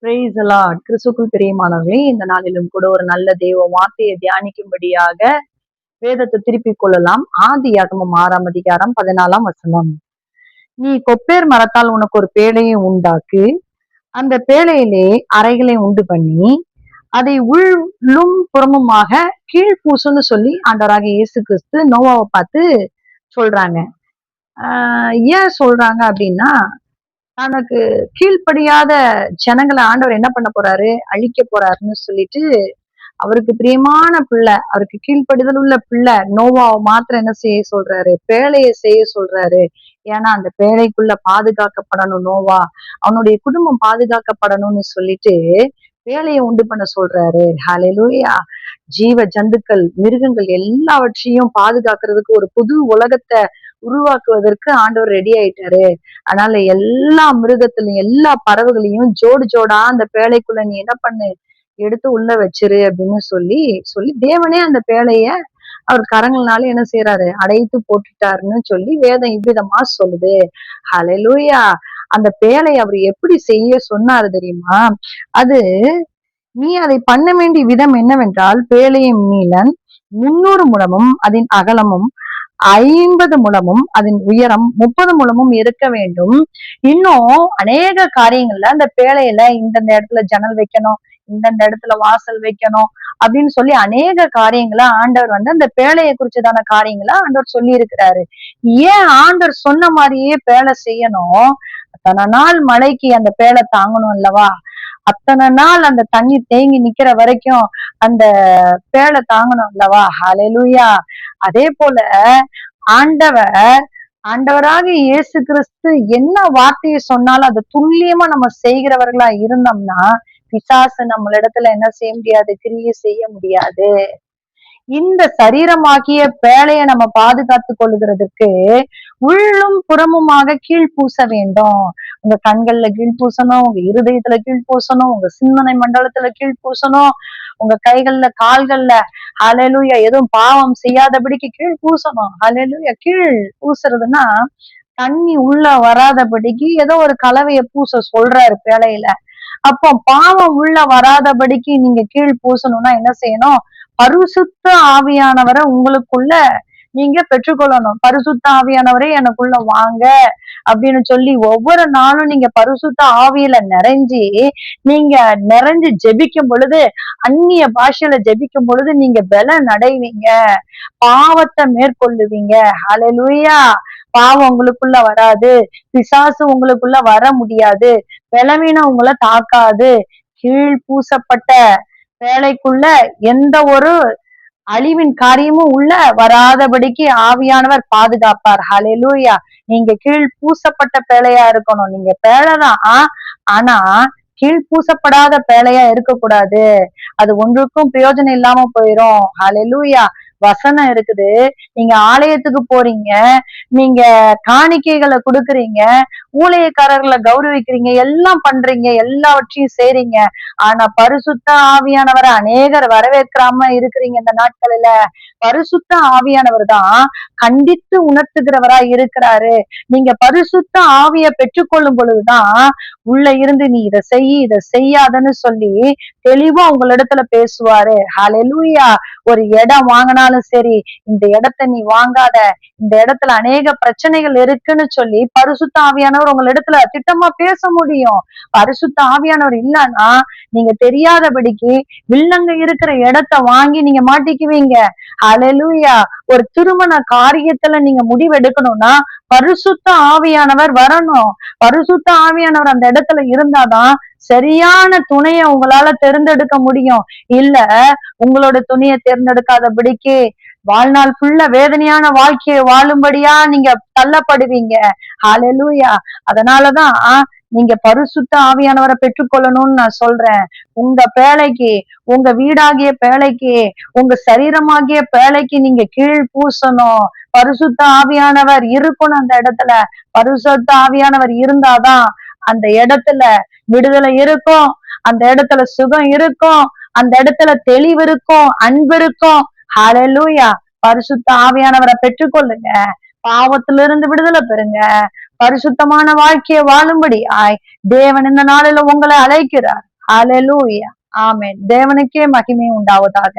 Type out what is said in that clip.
Praise the Lord. கிறிஸ்துவுக்குள் பிரியமானவர்களே, இந்த நாளிலும் கூட ஒரு நல்ல தேவ வார்த்தையை தியானிக்கும்படியாக வேதத்தை திருப்பிக் கொள்ளலாம். ஆதியாகமம் 6ஆம் அதிகாரம் 14ஆம் வசனம். நீ கொப்பேர் மரத்தால் உனக்கு ஒரு பேழையை உண்டாக்கு, அந்த பேழையிலே அறைகளை உண்டு பண்ணி அதை உள்ளும் புறமுமாக கீழ்பூசுன்னு சொல்லி ஆண்டவராகிய இயேசு கிறிஸ்து நோவாவை பார்த்து சொல்றாங்க. ஏன் சொல்றாங்க அப்படின்னா, தனக்கு கீழ்ப்படியாத ஜனங்களை ஆண்டவர் என்ன பண்ண போறாரு, அழிக்க போறாருன்னு சொல்லிட்டு, அவருக்கு பிரியமான பிள்ளை, அவருக்கு கீழ்ப்படிதல் உள்ள பிள்ளை நோவாவை மாத்திரம் என்ன செய்ய சொல்றாரு, பேழையை செய்ய சொல்றாரு. ஏன்னா அந்த பேழைக்குள்ள பாதுகாக்கப்படணும் நோவா, அவனுடைய குடும்பம் பாதுகாக்கப்படணும்னு சொல்லிட்டு வேலையை உண்டு பண்ண சொல்றாரு. ஹல்லேலூயா. ஜீவ ஜந்துக்கள், மிருகங்கள் எல்லாவற்றையும் பாதுகாக்கிறதுக்கு ஒரு புது உலகத்தை உருவாக்குவதற்கு ஆண்டவர் ரெடி ஆயிட்டாரு. அதனால எல்லா மிருகத்திலையும் எல்லா பறவைகளையும் ஜோடு ஜோடா அந்த பேழைக்குள்ள நீ என்ன பண்ணு, எடுத்து உள்ள வச்சிரு அப்படின்னு சொல்லி சொல்லி தேவனே அந்த பேழைய அவர் கரங்கள்னால என்ன செய்யறாரு, அடைத்து போட்டுட்டாருன்னு சொல்லி வேதம் இவ்விதமா சொல்லுது. ஹல்லேலூயா. அந்த பேழை அவர் எப்படி செய்ய சொன்னாரு தெரியுமா? அது நீ அதை பண்ண வேண்டிய விதம் என்னவென்றால், பேழையின் நீளம் 300 முழமும் அதன் அகலமும் 50 முழமும் அதன் உயரம் 30 முழமும் இருக்க வேண்டும். இன்னும் அநேக காரியங்கள்ல அந்த பேழையில இந்தந்த இடத்துல ஜன்னல் வைக்கணும், இந்தந்த இடத்துல வாசல் வைக்கணும் அப்படின்னு சொல்லி அநேக காரியங்களை ஆண்டவர் அந்த பேழையை குறிச்சதான காரியங்களை ஆண்டவர் சொல்லி இருக்கிறாரு. ஏன் ஆண்டவர் சொன்ன மாதிரியே பேழை செய்யணும்? அத்தனை நாள் மழைக்கு அந்த பேழை தாங்கணும் அல்லவா? அத்தனை நாள் அந்த தண்ணி தேங்கி நிக்கிற வரைக்கும் அந்த பேழை தாங்கணும் அல்லவா? ஹல்லேலூயா. அதே போல ஆண்டவர் ஆண்டவராக இயேசு கிறிஸ்து என்ன வார்த்தையை சொன்னாலும் அதை துல்லியமா நம்ம செய்கிறவர்களா இருந்தோம்னா, பிசாசு நம்மளிடத்துல என்ன செய்ய முடியாது, கிரியை செய்ய முடியாது. இந்த சரீரமாகிய பேழையை நம்ம பாதுகாத்து கொள்ளுகிறதுக்கு உள்ளும் புறமுமாக கீழ் பூச வேண்டும். உங்க கண்கள்ல கீழ் பூசணும், உங்க இருதயத்துல கீழ் பூசணும், உங்க சிந்தனை மண்டலத்துல கீழ் பூசணும், உங்க கைகள்ல கால்கள்ல ஹல்லேலூயா எதுவும் பாவம் செய்யாதபடிக்கு கீழ் பூசணும். ஹல்லேலூயா. கீழ் பூசுறதுன்னா தண்ணி உள்ள வராதபடிக்கு ஏதோ ஒரு கலவையை பூச சொல்றாரு பேழையில. அப்போ பாவம் உள்ள வராதபடிக்கு நீங்க கீழ் பூசணும்னா என்ன செய்யணும்? பரிசுத்த ஆவியானவரை உங்களுக்குள்ள நீங்க பெற்றுக்கொள்ளணும். பரிசுத்த ஆவியானவரே எனக்குள்ள வாங்க அப்படின்னு சொல்லி ஒவ்வொரு நாளும் நீங்க பரிசுத்த ஆவியில நிறைஞ்சு ஜெபிக்கும் பொழுது, அந்நிய பாஷையில ஜெபிக்கும் பொழுது நீங்க பலன் அடைவீங்க, பாவத்தை மேற்கொள்ளுவீங்க. ஹல்லேலூயா. பாவம் உங்களுக்குள்ள வராது, பிசாசு உங்களுக்குள்ள வர முடியாது, பலவீனம் உங்களை தாக்காது. கீழ் பூசப்பட்ட பேழைக்குள்ள எந்த ஒரு அழிவின் காரியமும் உள்ள வராதபடிக்கு ஆவியானவர் பாதுகாப்பார். ஹல்லேலூயா. நீங்க கீழ் பூசப்பட்ட பேழையா இருக்கணும். நீங்க பேழைதான், ஆனா கீழ் பூசப்படாத பேழையா இருக்கக்கூடாது. அது ஒன்றுக்கும் பிரயோஜனம் இல்லாம போயிரும். ஹல்லேலூயா. வசனம் இருக்குது, நீங்க ஆலயத்துக்கு போறீங்க, நீங்க காணிக்கைகளை கொடுக்குறீங்க, ஊழியக்காரர்களை கௌரவிக்கிறீங்க, எல்லாம் பண்றீங்க, எல்லாவற்றையும் செய்றீங்க. ஆனா பரிசுத்த ஆவியானவரை அநேகர் வரவேற்காம இருக்கிறீங்க. இந்த நாட்களில பரிசுத்த ஆவியானவர் தான் கண்டித்து உணர்த்துகிறவரா இருக்கிறாரு. நீங்க பரிசுத்த ஆவிய பெற்றுக்கொள்ளும் பொழுதுதான் உள்ள இருந்து நீ இதை செய்யாதன்னு சொல்லி தெளிவா உங்களிடத்துல பேசுவாரு. ஹல்லேலூயா. ஒரு இடம் வாங்கினாலும் சரி, இந்த இடத்த நீ வாங்காத, இந்த இடத்துல அநேக பிரச்சனைகள் இருக்குன்னு சொல்லி பரிசுத்த ஆவியானவர் உங்க இடத்துல திட்டமா பேச முடியும். பரிசுத்த ஆவியானவர் இல்லைன்னா நீங்க தெரியாதபடிக்கு வில்லங்க இருக்கிற இடத்த வாங்கி நீங்க மாட்டிக்குவீங்க. ஹல்லேலூயா. ஒரு திருமண காரியத்துல நீங்க முடிவெடுக்கணும்னா பரிசுத்த ஆவியானவர் வரணும். பரிசுத்த ஆவியானவர் அந்த இடத்துல இருந்தாதான் சரியான துணைய உங்களால தேர்ந்தெடுக்க முடியும். இல்ல உங்களோட துணையை தேர்ந்தெடுக்காதபடிக்கு வாழ்நாள் ஃபுல்லா வேதனையான வாழ்க்கையை வாழும்படியா நீங்க தள்ளப்படுவீங்க. ஹல்லேலூயா. அதனாலதான் நீங்க பரிசுத்த ஆவியானவரை பெற்றுக்கொள்ளணும்னு நான் சொல்றேன். உங்க பேழைக்கு, உங்க வீடாகிய பேழைக்கு, உங்க சரீரமாகிய பேழைக்கு நீங்க கீழ் பூசணும். பரிசுத்த ஆவியானவர் இருக்கணும் அந்த இடத்துல. பரிசுத்த ஆவியானவர் இருந்தாதான் அந்த இடத்துல விடுதலை இருக்கும், அந்த இடத்துல சுகம் இருக்கும், அந்த இடத்துல தெளிவு இருக்கும், அன்பு இருக்கும். ஹல்லேலூயா. பரிசுத்த ஆவியானவரை பெற்றுக்கொள்ளுங்க, பாவத்திலிருந்து விடுதலை பெறுங்க, பரிசுத்தமான வாழ்க்கையை வாழும்படி தேவன் இந்த நாளில உங்களை அழைக்கிறார். ஹalleluya. ஆமென். தேவனுக்கே மகிமை உண்டாவதாக.